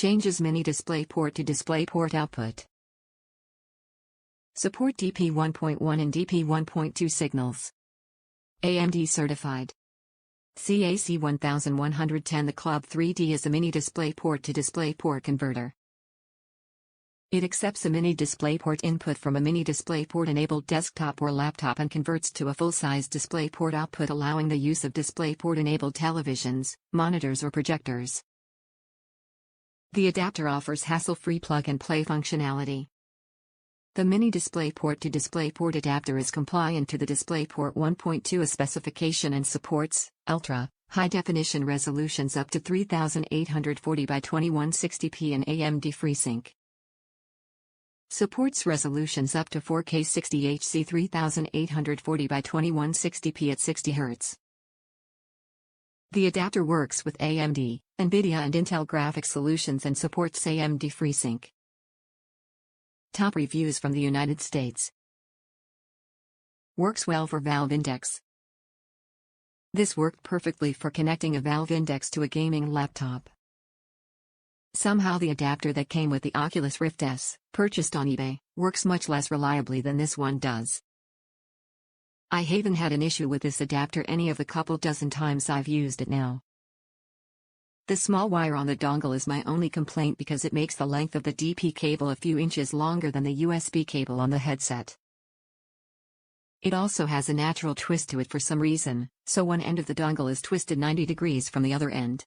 Changes Mini DisplayPort to DisplayPort output. Support DP1.1 and DP1.2 signals. AMD certified. CAC-1110 The Club 3D is a Mini DisplayPort to DisplayPort converter. It accepts a Mini DisplayPort input from a Mini DisplayPort-enabled desktop or laptop and converts to a full-size DisplayPort output, allowing the use of DisplayPort-enabled televisions, monitors or projectors. The adapter offers hassle-free plug-and-play functionality. The Mini DisplayPort to DisplayPort adapter is compliant to the DisplayPort 1.2 specification and supports ultra high-definition resolutions up to 3840 by 2160p and AMD FreeSync. Supports resolutions up to 4K 60Hz 3840 by 2160p at 60 Hz. The adapter works with AMD, Nvidia and Intel graphics solutions and supports AMD FreeSync. Top reviews from the United States. Works well for Valve Index. This worked perfectly for connecting a Valve Index to a gaming laptop. Somehow the adapter that came with the Oculus Rift S, purchased on eBay, works much less reliably than this one does. I haven't had an issue with this adapter any of the couple dozen times I've used it now. The small wire on the dongle is my only complaint because it makes the length of the DP cable a few inches longer than the USB cable on the headset. It also has a natural twist to it for some reason, so one end of the dongle is twisted 90 degrees from the other end.